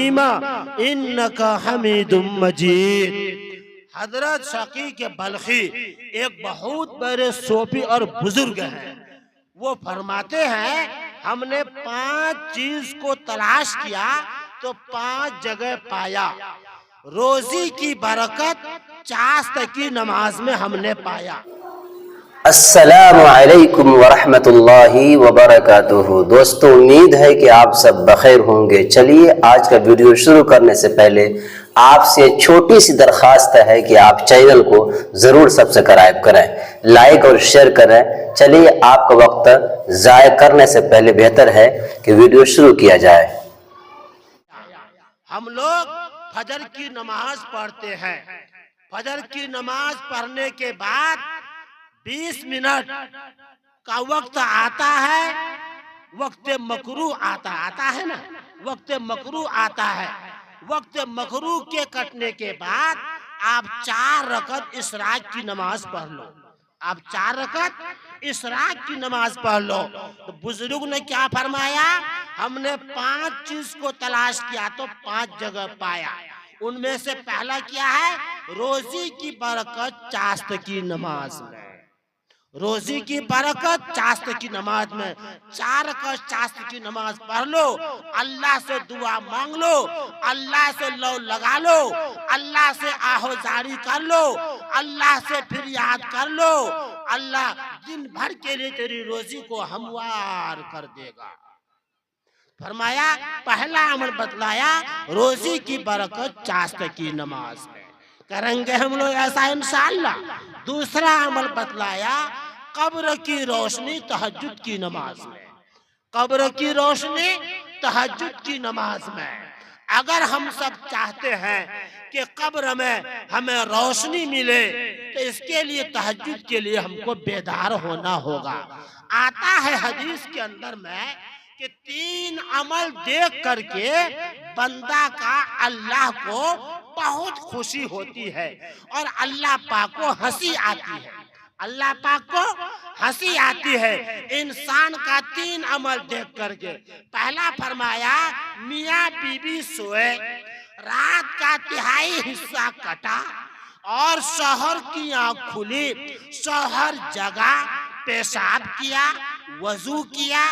इब्राहीमा इन्नका हमीदुम मजीद। हजरत shaky के बल्खी एक बहुत बड़े सूफी और बुजुर्ग हैं। वो फरमाते हैं हमने 5 चीज को तलाश किया तो 5 जगह पाया। रोजी की बरकत चास्त की नमाज में हमने पाया। अस्सलामु अलैकुम वरहमतुल्लाहि वबरकातुहू। दोस्तों, उम्मीद है कि आप सब बखैर होंगे। चलिए आज का वीडियो शुरू करने से पहले आपसे छोटी सी दरख्वास्त है कि आप चैनल को ज़रूर सब्सक्राइब करें, लाइक और शेयर करें। चलिए आपका वक्त ज़ाया करने से पहले बेहतर है कि वीडियो शुरू किया जाए। हम लोग फजर की नमाज पढ़ते हैं। फजर की नमाज पढ़ने के बाद 20 मिनट का वक्त आता है, वक्त मकरू आता है ना, वक्त मकरू आता है। वक्त मकरू के कटने के बाद आप 4 रकत इशराक की नमाज पढ़ लो। आप 4 रकत इशराक की नमाज पढ़ लो। तो बुजुर्ग ने क्या फरमाया, हमने 5 चीज को तलाश किया तो 5 जगह पाया। उनमें से पहला क्या है, रोजी की बरकत चास्त की नमाज में। रोजी की बरकत चास्त की नमाज में। 4 रकत चास्त की नमाज पढ़ लो, अल्लाह से दुआ मांग लो, अल्लाह से लौ लगा लो, अल्लाह से आहोजारी कर लो, अल्लाह से फिर याद कर लो। अल्लाह दिन भर के लिए तेरी रोजी को हमवार कर देगा। फरमाया पहला अमल बतलाया रोजी की बरकत चास्त की नमाज में। करेंगे हम लोग ऐसा इंशाअल्लाह। दूसरा अमल बतलाया कब्र की रोशनी तहज्जुद की नमाज में। कब्र की रोशनी तहज्जुद की नमाज में। अगर हम सब चाहते हैं कि कब्र में हमें रोशनी मिले तो इसके लिए तहज्जुद के लिए हमको बेदार होना होगा। आता है हदीस के अंदर में कि 3 अमल देख करके बंदा का अल्लाह को बहुत खुशी होती है और अल्लाह पाक को हंसी आती है। अल्लाह पाक को हंसी आती है इंसान का 3 अमल देख करके। पहला फरमाया मियाँ बीबी सोए, रात का तिहाई हिस्सा कटा और शौहर की आँख खुली, शौहर जगा, पेशाब किया, वजू किया,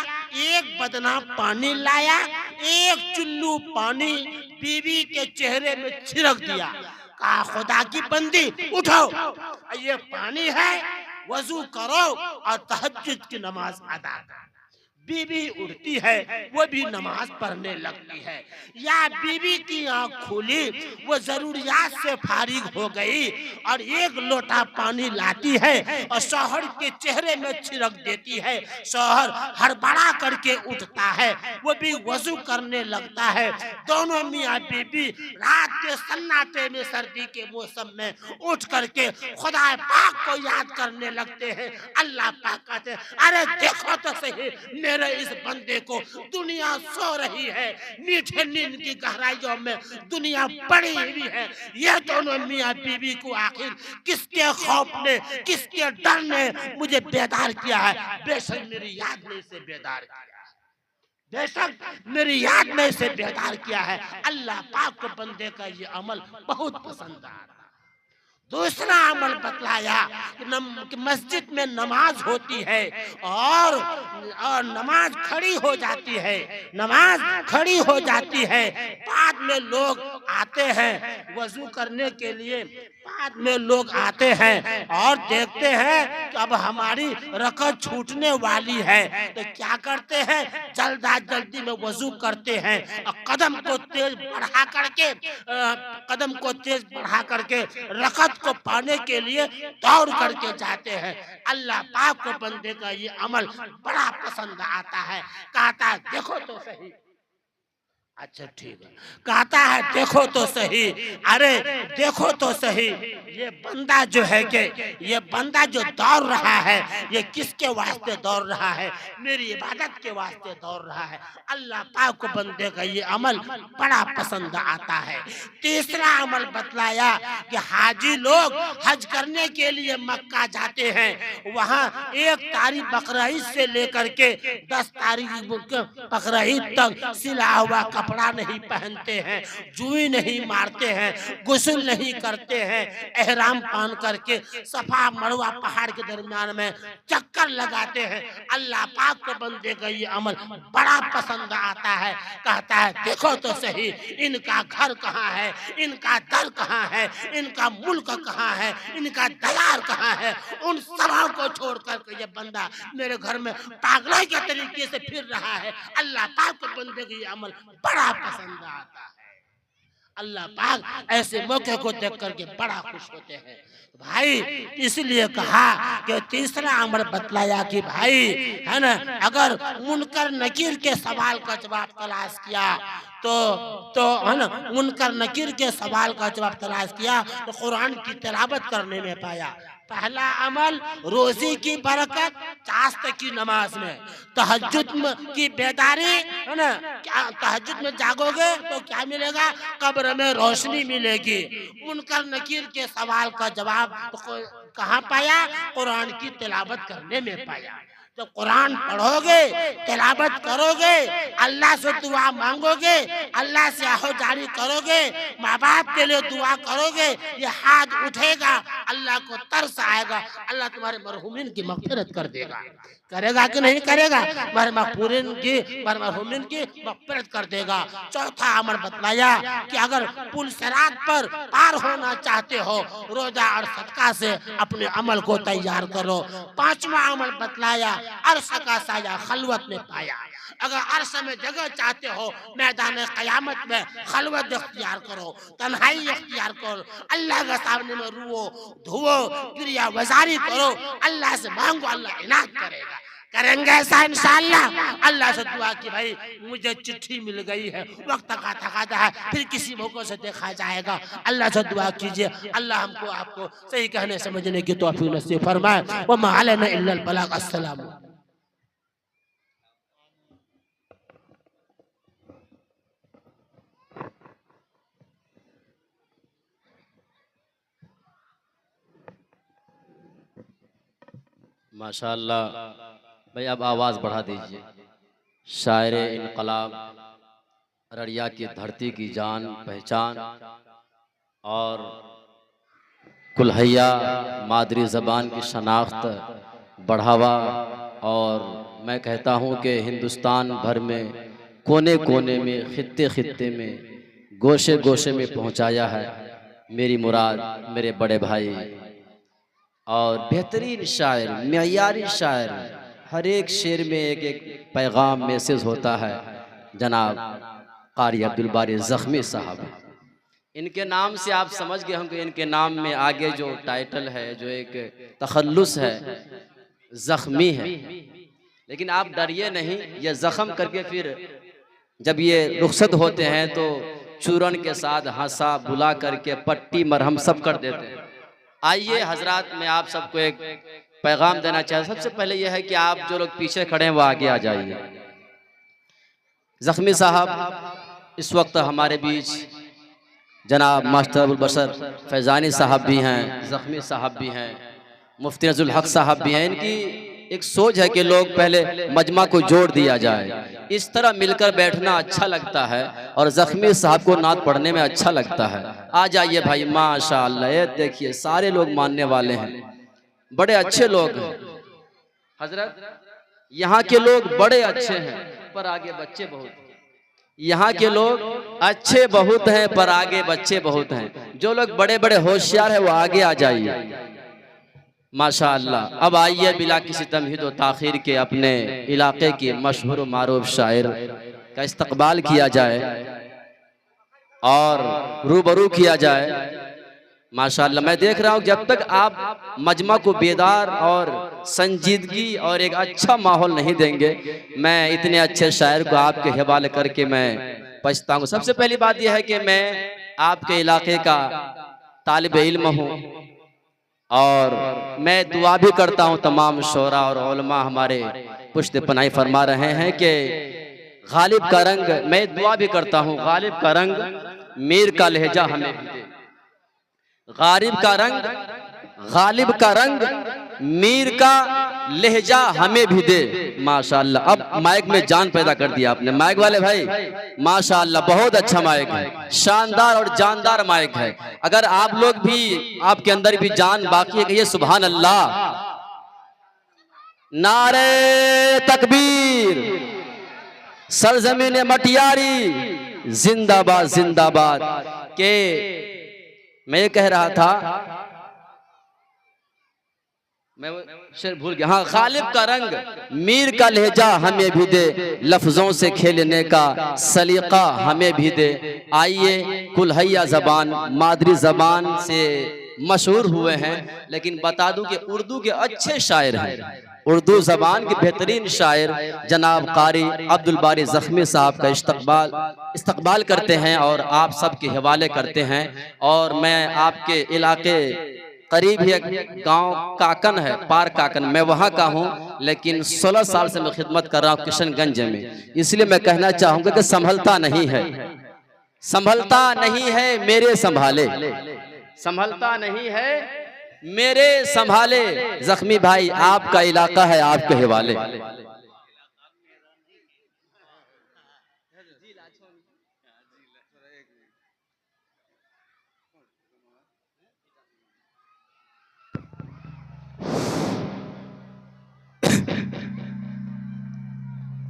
एक बदना पानी लाया, एक चुल्लू पानी बीवी के चेहरे में छिड़क दिया। कहा खुदा की बंदी उठो, ये पानी है, वजू करो और तहज्जुद की नमाज अदा करो। बीवी उठती है, वो भी नमाज पढ़ने लगती है। या बीवी की आँख खुली, वो जरूरियात से फारिग हो गई और एक लोटा पानी लाती है और शौहर के चेहरे में छिड़क देती है। शौहर हड़बड़ा करके उठता है, वो भी वजू करने लगता है। दोनों मियाँ बीबी रात के सन्नाटे में सर्दी के मौसम में उठ करके खुदा पाक को याद करने लगते हैं। अल्लाह पाक कहते हैं अरे देखो तो सही मेरे इस बंदे को, दुनिया सो रही है, मीठे नींद की गहराइयों में दुनिया पड़ी हुई है। ये दोनों मियाँ बीवी को आखिर किसके खौफ ने, किसके डर ने मुझे बेदार किया है। बेशक मेरी याद में इसे बेदार किया है, बेशक मेरी याद में इसे बेदार किया है। अल्लाह पाक को बंदे का ये अमल बहुत पसंद आता। दूसरा अमल बतलाया कि मस्जिद में नमाज होती है और नमाज खड़ी हो जाती है, नमाज खड़ी हो जाती है। बाद में लोग आते हैं वजू करने के लिए, बाद में लोग आते हैं और देखते हैं कि अब हमारी रकत छूटने वाली है, तो क्या करते हैं, जल्दी में वजू करते हैं और कदम को तेज बढ़ा करके रकत को पाने के लिए दौड़ करके जाते हैं। अल्लाह पाक को बंदे का ये अमल बड़ा पसंद आता है। कहता है देखो तो सही, अच्छा ठीक है, कहता है देखो तो सही, अरे देखो तो सही, ये बंदा जो है कि ये बंदा जो दौड़ रहा है ये किसके वास्ते दौड़ रहा है, मेरी इबादत के वास्ते दौड़ रहा है। अल्लाह पाक को बंदे का ये अमल बड़ा पसंद आता है। तीसरा अमल बतलाया कि हाजी लोग हज करने के लिए मक्का जाते हैं, वहाँ 1 तारीख बकरीद से लेकर के 10 तारीख बकरीद तक सिला हुआ कपड़ा नहीं पहनते हैं, जुई नहीं मारते हैं, गुस्ल नहीं करते हैं, एहराम पहन करके सफा मरवा पहाड़ के दरमियान में चक्कर लगाते हैं। अल्लाह पाक के बंदे का ये अमल बड़ा पसंद आता है। कहता है देखो तो सही इनका घर कहाँ है, इनका दर कहाँ है, इनका मुल्क कहाँ है, इनका दलाल कहाँ है। उन सबों को छोड़ करके ये बंदा मेरे घर में पागलों के तरीके से फिर रहा है। अल्लाह पाक के बंदे का ये अमल बड़ा पसंद आता है। अल्लाह पाक ऐसे मौके को देख करके बड़ा खुश होते हैं। भाई इसलिए कहा कि तीसरा अमर बतलाया कि भाई है ना, अगर मुनकर नकीर के सवाल का जवाब तलाश किया तो है ना, मुनकर नकीर के सवाल का जवाब तलाश किया तो कुरान की तिलावत करने में पाया। पहला अमल रोजी की बरकत, चास्त की नमाज में, तहज्जुद की बेदारी है ना, तहज्जुद में जागोगे तो क्या मिलेगा, कब्र में रोशनी मिलेगी। मुनकर नकीर के सवाल का जवाब तो कहाँ पाया, कुरान की तिलावत करने में पाया। जब कुरान पढ़ोगे, तिलावत करोगे, अल्लाह से दुआ मांगोगे, अल्लाह से आहो जारी करोगे, माँ बाप के लिए दुआ करोगे, ये हाथ उठेगा, अल्लाह को तरस आएगा, अल्लाह तुम्हारे मरहुमीन की मग़फ़िरत कर देगा। करेगा कि नहीं करेगा, हमारे मक़बूरीन की, हमारे मरहुमीन की मग़फ़िरत कर देगा। चौथा अमर बतलाया कि अगर पुल सिरात पर पार होना चाहते हो, रोजा और सदका से अपने अमल को तैयार करो। पांचवा अमल बतलाया अर्श का साया खलवत में पाया। अगर अर्श में जगह चाहते हो, मैदान क़यामत में खलवत इख्तियार करो, तन्हाई इख्तियार करो, अल्लाह के सामने में रुओ धुओ, क्रिया वजारी करो, अल्लाह से मांगो, अल्लाह इनात करेगा। करेंगे ऐसा इंशाअल्लाह। अल्लाह से दुआ की भाई मुझे चिट्ठी मिल गई है, वक्त का तकाज़ा है, फिर किसी मौके से देखा जाएगा। अल्लाह से दुआ कीजिए, अल्लाह हमको आपको सही कहने समझने की तौफीक नसीब फरमाए। व मा अलैना इल्लल बलाग। अस्सलाम। माशाअल्लाह भाई, अब आवाज़ बढ़ा दीजिए। शायर इनकलाब, अररिया की धरती की जान पहचान और कुल्हैया मादरी ज़बान की शनाख्त बढ़ावा, और मैं कहता हूँ कि हिंदुस्तान भर में कोने कोने में, खित्ते खित्ते में, गोशे गोशे में पहुँचाया है मेरी मुराद मेरे बड़े भाई। और बेहतरीन शायर, मेयारी शायर, हर एक शेर में एक एक पैगाम मैसेज होता है। जनाब कारी अब्दुल बारी ज़ख्मी साहब, इनके नाम से आप समझ गए होंगे, इनके नाम में आगे जो टाइटल है, जो एक तखल्लुस है, ज़ख्मी है। लेकिन आप डरिए नहीं, ये ज़ख्म करके फिर जब ये रुखसत होते हैं तो चूरन के साथ हंसा बुला करके पट्टी मरहम सब कर देते हैं। आइए हजरात, मैं आप सबको एक पैगाम देना चाहता हूं। सबसे पहले यह है कि आप जो लोग पीछे खड़े हैं वो आगे आ जाइए। ज़ख्मी साहब इस वक्त हमारे बीच जनाब मास्टर अबुल बशर फैज़ानी साहब भी हैं, ज़ख्मी साहब भी हैं, मुफ्ती नज़रुल हक साहब भी हैं। इनकी एक सोच है कि लोग पहले मजमा को जोड़ दिया जाए, इस तरह मिलकर बैठना अच्छा लगता है और ज़ख्मी साहब को नात पढ़ने में अच्छा लगता है। आ जाइए भाई, माशाअल्लाह, ये देखिए सारे लोग मानने वाले हैं, बड़े अच्छे लोग हैं। हजरत यहाँ के लोग बड़े अच्छे हैं पर आगे बच्चे बहुत हैं। यहाँ के लोग अच्छे बहुत हैं पर आगे बच्चे बहुत हैं। जो लोग बड़े बड़े होशियार हैं वो आगे आ जाइए। माशाअल्लाह। अब आइए बिला किसी तमहीद व ताखीर के अपने इलाके के मशहूर मारूफ शायर का इस्तकबाल किया जाए और रूबरू किया जाए। माशाअल्लाह, मैं देख रहा हूँ जब तक आप मजमा को बेदार और संजीदगी और एक अच्छा माहौल नहीं देंगे, मैं इतने अच्छे शायर को आपके हवाले करके मैं पछताऊंगा। सबसे पहली बात यह है कि मैं आपके इलाके का तालिब इल्म हूँ और मैं दुआ भी करता हूँ तमाम शोरा और उलमा हमारे पुश्त पनाही फरमा रहे हैं कि गालिब का रंग, मैं दुआ भी करता हूँ गालिब का रंग मीर का लहजा हमें भी दे। गालिब का रंग मीर का लहजा हमें भी दे। माशाअल्लाह, अब माइक में जान पैदा कर दिया आपने। माइक वाले भाई माशाअल्लाह, बहुत अच्छा माइक है, शानदार और जानदार माइक है। अगर आप लोग भी, आपके अंदर भी जान बाकी है, कहिए सुभान अल्लाह। नारे तकबीर, सरजमीन मटियारी जिंदाबाद जिंदाबाद। के मैं ये कह रहा था, मैं शेर भूल गया। हाँ, गालिब का रंग, मीर का लहजा हमें भी दे, लफ्जों से खेलने का सलीका हमें भी दे। आइए, कुल्हैया जबान मादरी जबान से मशहूर हुए हैं, लेकिन बता दूं कि उर्दू के अच्छे शायर हैं। उर्दू जबान के बेहतरीन शायर जनाब कारी अब्दुल बारी जख्मी साहब का इस्तकबाल करते हैं और आप सबके हवाले करते हैं। और मैं आपके इलाके करीब ही एक गांव काकन है, पार काकन, मैं वहां का हूं, लेकिन 16 साल से मैं खिदमत कर रहा हूं किशनगंज में। इसलिए मैं कहना चाहूंगा कि संभलता नहीं है, संभलता नहीं है मेरे संभाले, संभलता नहीं है मेरे संभाले। जख्मी भाई, आपका इलाका है, आपके हवाले।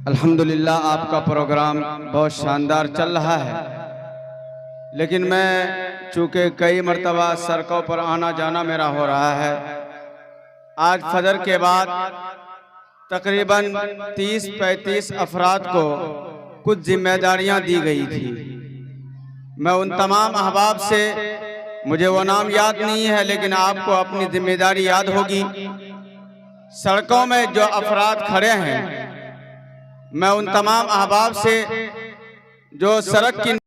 अल्हम्दुलिल्लाह, आपका प्रोग्राम बहुत शानदार चल रहा है, लेकिन मैं चूँकि कई मरतबा सड़कों पर आना जाना मेरा हो रहा है, आज फजर के बाद तकरीबन 30-35 अफराद को कुछ जिम्मेदारियां दी गई थी। मैं उन तमाम अहबाब से, मुझे वो नाम याद नहीं है, लेकिन आपको अपनी जिम्मेदारी याद होगी। सड़कों में जो अफराद खड़े हैं, मैं उन तमाम अहबाब से जो सड़क की